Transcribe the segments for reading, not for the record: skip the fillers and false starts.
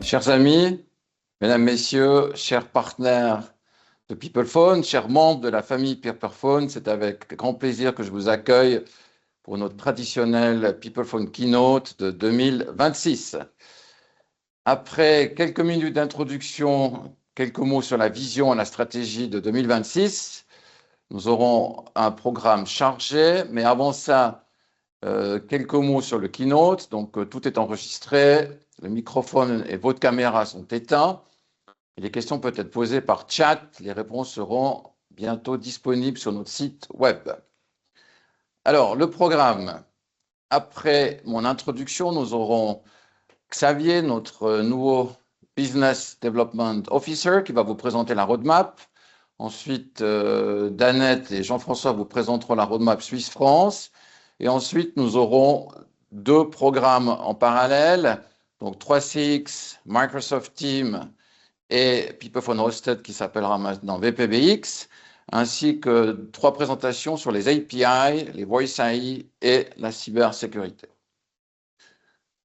Chers amis, mesdames, messieurs, chers partenaires de PeoplePhone, chers membres de la famille PeoplePhone, c'est avec grand plaisir que je vous accueille pour notre traditionnelle PeoplePhone Keynote de 2026. Après quelques minutes d'introduction, quelques mots sur la vision et la stratégie de 2026, nous aurons un programme chargé, mais avant ça, quelques mots sur le Keynote. Donc, tout est enregistré, le microphone et votre caméra sont éteints. Et les questions peuvent être posées par chat. Les réponses seront bientôt disponibles sur notre site web. Alors, le programme. Après mon introduction, nous aurons Xavier, notre nouveau Business Development Officer, qui va vous présenter la roadmap. Ensuite, Danette et Jean-François vous présenteront la roadmap Suisse-France. Et ensuite, nous aurons deux programmes en parallèle, donc 3CX, Microsoft Teams et PeoplePhone Hosted qui s'appellera maintenant VPBX, ainsi que trois présentations sur les API, les Voice AI et la cybersécurité.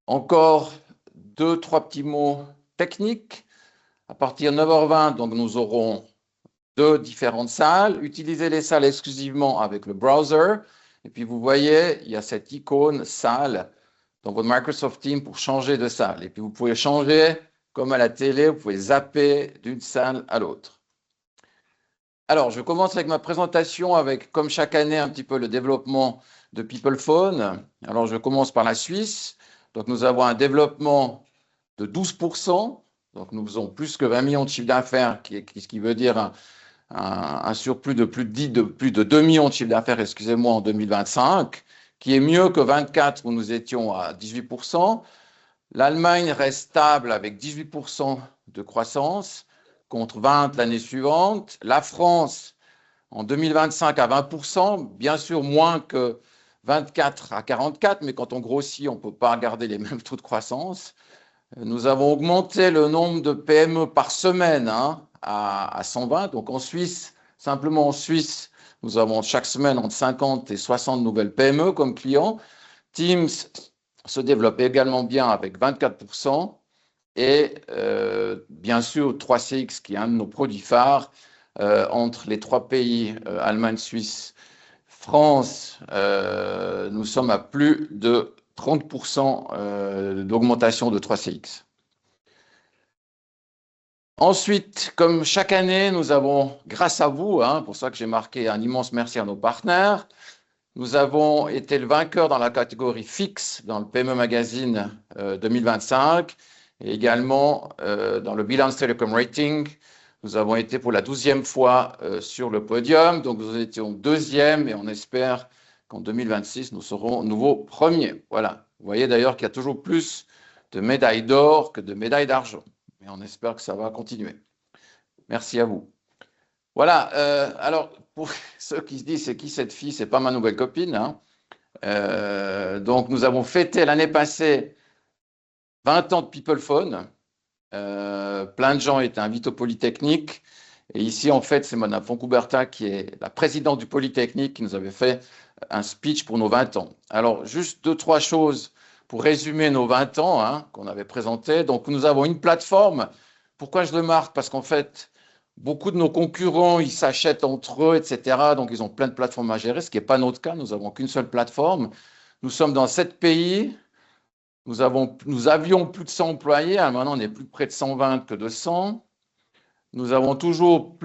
Encore trois petits mots techniques. À partir de 9h20, donc, nous aurons deux différentes salles. Utilisez les salles exclusivement avec le browser. Et puis, vous voyez, il y a cette icône salle dans votre Microsoft Teams pour changer de salle. Et puis, vous pouvez changer, comme à la télé, vous pouvez zapper d'une salle à l'autre. Alors, je commence avec ma présentation avec, comme chaque année, un petit peu le développement de PeoplePhone. Alors, je commence par la Suisse. Donc, nous avons un développement de 12%. Donc, nous faisons plus que 20 millions de chiffre d'affaires, ce qui veut dire un surplus de plus de 2 millions de chiffre d'affaires, excusez-moi, en 2025, qui est mieux que 24 où nous étions à 18%. L'Allemagne reste stable avec 18% de croissance contre 20 l'année suivante. La France, en 2025 à 20%, bien sûr moins que 24 à 44, mais quand on grossit, on ne peut pas garder les mêmes taux de croissance. Nous avons augmenté le nombre de PME par semaine à 120. Donc en Suisse, simplement en Suisse, nous avons chaque semaine entre 50 et 60 nouvelles PME comme clients. Teams se développe également bien avec 24%. Et bien sûr, 3CX, qui est un de nos produits phares, entre les trois pays, Allemagne, Suisse, France, nous sommes à plus de 30% d'augmentation de 3CX. Ensuite, comme chaque année, nous avons, grâce à vous, pour ça que j'ai marqué un immense merci à nos partenaires, nous avons été le vainqueur dans la catégorie fixe dans le PME Magazine 2025 et également dans le Balance Telecom Rating. Nous avons été pour la 12e fois sur le podium, donc nous étions deuxième et on espère qu'en 2026, nous serons nouveau premiers. Voilà. Vous voyez d'ailleurs qu'il y a toujours plus de médailles d'or que de médailles d'argent. Mais on espère que ça va continuer. Merci à vous. Voilà. Alors, pour ceux qui se disent c'est qui cette fille, c'est pas ma nouvelle copine. Donc, nous avons fêté l'année passée 20 ans de PeoplePhone. Plein de gens étaient invités au Polytechnique. Et ici, en fait, c'est Madame Foncouberta qui est la présidente du Polytechnique qui nous avait fait un speech pour nos 20 ans. Alors, juste deux, trois choses pour résumer nos 20 ans qu'on avait présentés. Donc, nous avons une plateforme. Pourquoi je le marque? Parce qu'en fait, beaucoup de nos concurrents, ils s'achètent entre eux, etc. Donc, ils ont plein de plateformes à gérer, ce qui n'est pas notre cas. Nous n'avons qu'une seule plateforme. Nous sommes dans 7 pays. Nous avions plus de 100 employés. Maintenant, on est plus près de 120 que de 100. Nous avons toujours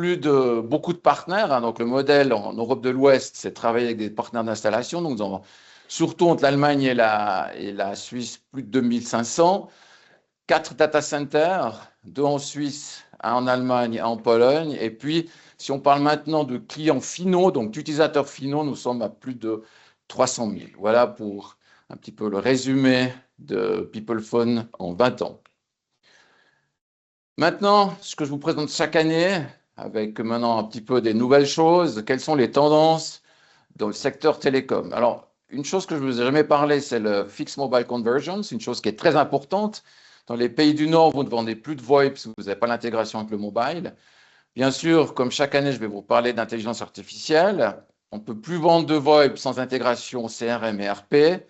beaucoup de partenaires. Donc, le modèle en Europe de l'Ouest, c'est de travailler avec des partenaires d'installation. Donc, nous avons surtout entre l'Allemagne et la Suisse, plus de 2500. 4 data centers, 2 en Suisse, 1 en Allemagne, 1 en Pologne. Et puis, si on parle maintenant de clients finaux, donc d'utilisateurs finaux, nous sommes à plus de 300 000. Voilà pour un petit peu le résumé de PeoplePhone en 20 ans. Maintenant, ce que je vous présente chaque année, avec maintenant un petit peu des nouvelles choses, quelles sont les tendances dans le secteur télécom. Alors, une chose que je ne vous ai jamais parlé, c'est le Fixed Mobile Convergence, une chose qui est très importante. Dans les pays du Nord, vous ne vendez plus de VoIP si vous n'avez pas l'intégration avec le mobile. Bien sûr, comme chaque année, je vais vous parler d'intelligence artificielle. On ne peut plus vendre de VoIP sans intégration CRM et RP.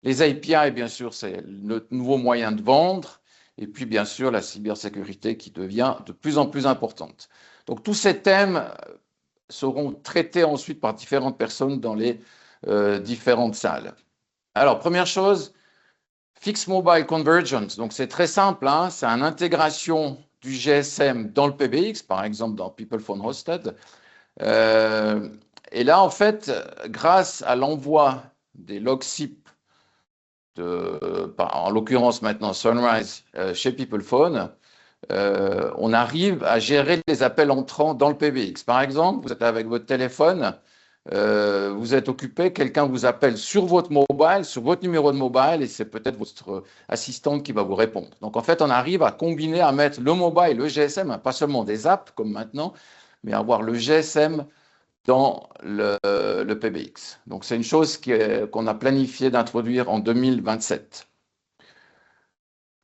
Les API, bien sûr, c'est le nouveau moyen de vendre. et puis bien sûr la cybersécurité qui devient de plus en plus importante. Donc tous ces thèmes seront traités ensuite par différentes personnes dans les différentes salles. Alors première chose, Fixed Mobile Convergence, donc c'est très simple, hein, c'est une intégration du GSM dans le PBX, par exemple dans PeoplePhone Hosted. Et là, en fait, grâce à l'envoi des logs SIP, en l'occurrence maintenant Sunrise chez PeoplePhone, on arrive à gérer les appels entrants dans le PBX. Par exemple, vous êtes avec votre téléphone, vous êtes occupé, quelqu'un vous appelle sur votre mobile, sur votre numéro de mobile, et c'est peut-être votre assistante qui va vous répondre. Donc, en fait, on arrive à combiner, à mettre le mobile, le GSM, pas seulement des apps comme maintenant, mais avoir le GSM dans le PBX. Donc, c'est une chose qu'on a planifié d'introduire en 2027.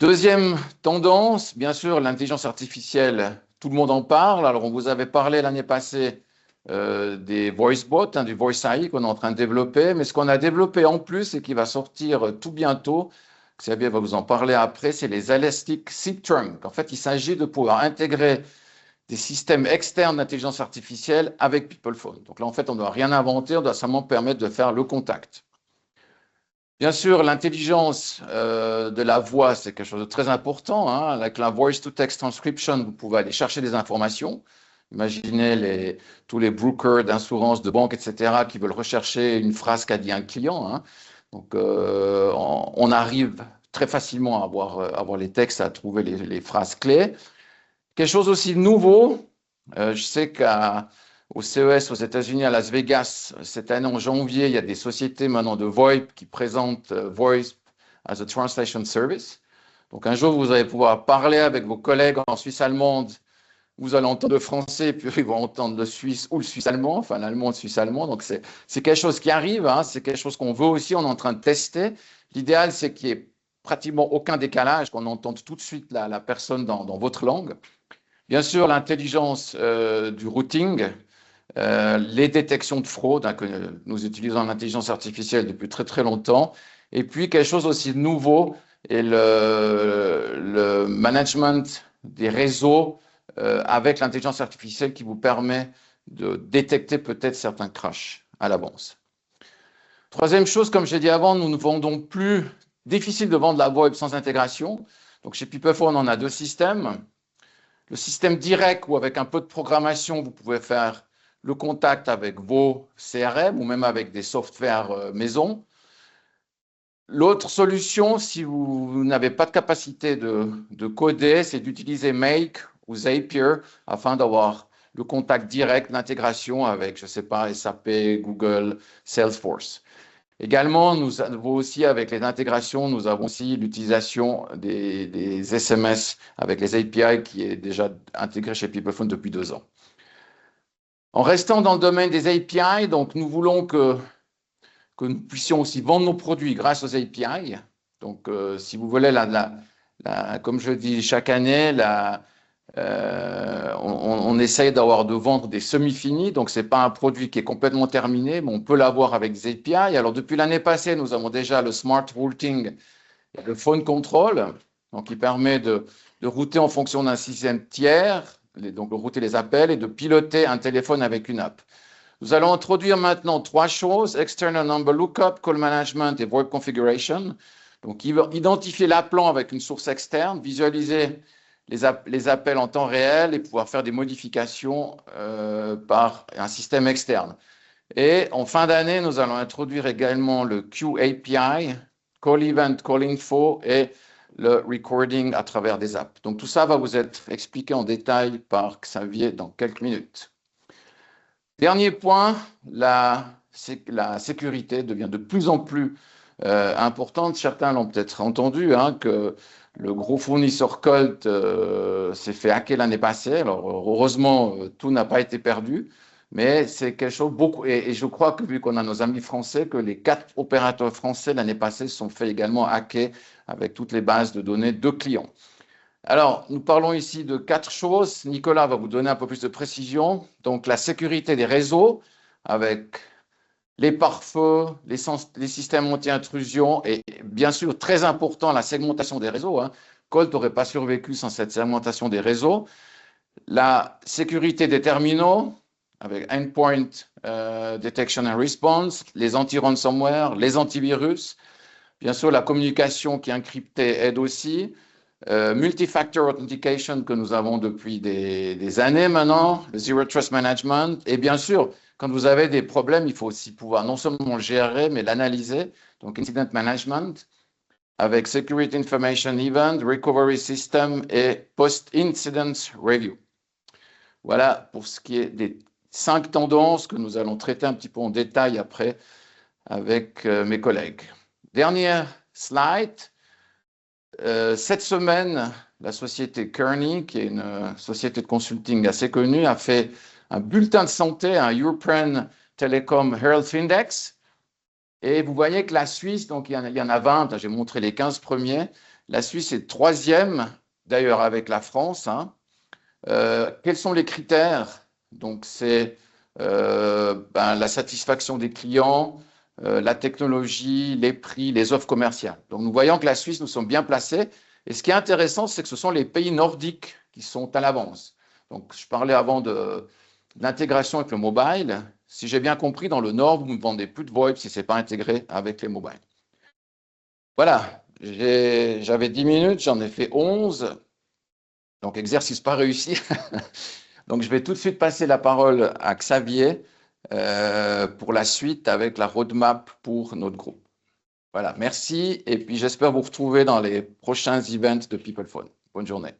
Deuxième tendance, bien sûr, l'intelligence artificielle, tout le monde en parle. Alors, on vous avait parlé l'année passée des voice bots, du voice AI qu'on est en train de développer, mais ce qu'on a développé en plus et qui va sortir tout bientôt, Xavier va vous en parler après, c'est les Elastic SIP Trunk. En fait, il s'agit de pouvoir intégrer des systèmes externes d'intelligence artificielle avec PeoplePhone. Donc là, en fait, on ne doit rien inventer, on doit seulement permettre de faire le contact. Bien sûr, l'intelligence de la voix, c'est quelque chose de très important, hein. Avec la voice-to-text transcription, vous pouvez aller chercher des informations. Imaginez tous les brokers d'assurance, de banque, etc., qui veulent rechercher une phrase qu'a dit un client, hein. Donc, on arrive très facilement à avoir les textes, à trouver les phrases clés. Quelque chose aussi de nouveau, je sais qu'au CES aux États-Unis, à Las Vegas, cette année en janvier, il y a des sociétés maintenant de VoIP qui présentent Voice as a Translation Service. Donc un jour, vous allez pouvoir parler avec vos collègues en Suisse allemande, vous allez entendre le français, puis ils vont entendre le suisse ou le suisse allemand, enfin l'allemand, le suisse allemand. Donc c'est quelque chose qui arrive, hein, c'est quelque chose qu'on veut aussi, on est en train de tester. L'idéal, c'est qu'il n'y ait pratiquement aucun décalage, qu'on entende tout de suite la personne dans votre langue. Bien sûr, l'intelligence du routing, les détections de fraude, hein, que nous utilisons l'intelligence artificielle depuis très très longtemps, et puis quelque chose aussi de nouveau, est le management des réseaux avec l'intelligence artificielle qui vous permet de détecter peut-être certains crashs à l'avance. Troisième chose, comme j'ai dit avant, nous ne vendons plus, difficile de vendre la VoIP sans intégration. Donc chez PeoplePhone, on a deux systèmes. Le système direct où avec un peu de programmation, vous pouvez faire le contact avec vos CRM ou même avec des softwares maison. L'autre solution, si vous n'avez pas de capacité de coder, c'est d'utiliser Make ou Zapier afin d'avoir le contact direct, l'intégration avec, je ne sais pas, SAP, Google, Salesforce. Également, nous avons aussi, avec les intégrations, nous avons aussi l'utilisation des SMS avec les API qui est déjà intégré chez PeoplePhone depuis 2 ans. En restant dans le domaine des API, donc nous voulons que nous puissions aussi vendre nos produits grâce aux API. Donc, si vous voulez, comme je dis chaque année, on essaye de vendre des semi-finis, donc ce n'est pas un produit qui est complètement terminé, mais on peut l'avoir avec des API. Alors, depuis l'année passée, nous avons déjà le Smart Routing et le Phone Control, donc qui permet de router en fonction d'un système tiers, donc de router les appels et de piloter un téléphone avec une app. Nous allons introduire maintenant 3 choses, External Number Lookup, Call Management et VoIP Configuration. Donc, identifier l'appelant avec une source externe, visualiser les appels en temps réel et pouvoir faire des modifications par un système externe. Et en fin d'année, nous allons introduire également le QAPI, Call Event, Call Info et le recording à travers des apps. Donc tout ça va vous être expliqué en détail par Xavier dans quelques minutes. Dernier point, la sécurité devient de plus en plus importante. Certains l'ont peut-être entendu, hein, que le gros fournisseur Colt s'est fait hacker l'année passée. Alors, heureusement, tout n'a pas été perdu, mais c'est quelque chose beaucoup. Et je crois que, vu qu'on a nos amis français, que les 4 opérateurs français l'année passée se sont fait également hacker avec toutes les bases de données de clients. Alors, nous parlons ici de 4 choses. Nicolas va vous donner un peu plus de précision. Donc, la sécurité des réseaux avec les pare-feux, les systèmes anti-intrusion et bien sûr, très important, la segmentation des réseaux, hein, Colt n'aurait pas survécu sans cette segmentation des réseaux. La sécurité des terminaux, avec Endpoint Detection and Response, les anti-ransomware, les antivirus. Bien sûr, la communication qui est encryptée aide aussi. Multi-factor authentication que nous avons depuis des années maintenant, le Zero Trust Management. Et bien sûr, quand vous avez des problèmes, il faut aussi pouvoir non seulement le gérer, mais l'analyser. Donc, Incident Management avec Security Information Event, Recovery System et Post-Incident Review. Voilà pour ce qui est des 5 tendances que nous allons traiter un petit peu en détail après avec mes collègues. Dernière slide. Cette semaine, la société Kearney, qui est une société de consulting assez connue, a fait un bulletin de santé, un European Telecom Health Index. Et vous voyez que la Suisse, donc il y en a 20, j'ai montré les 15 premiers. La Suisse est 3e, d'ailleurs avec la France. Quels sont les critères? Donc c'est la satisfaction des clients, la technologie, les prix, les offres commerciales. Donc, nous voyons que la Suisse, nous sommes bien placés. Et ce qui est intéressant, c'est que ce sont les pays nordiques qui sont à l'avance. Donc, je parlais avant de l'intégration avec le mobile. Si j'ai bien compris, dans le Nord, vous ne vendez plus de VoIP si ce n'est pas intégré avec les mobiles. Voilà, j'avais 10 minutes, j'en ai fait 11. Donc, exercice pas réussi. Donc, je vais tout de suite passer la parole à Xavier pour la suite avec la roadmap pour notre groupe. Voilà, merci. Et puis, j'espère vous retrouver dans les prochains events de PeoplePhone. Bonne journée.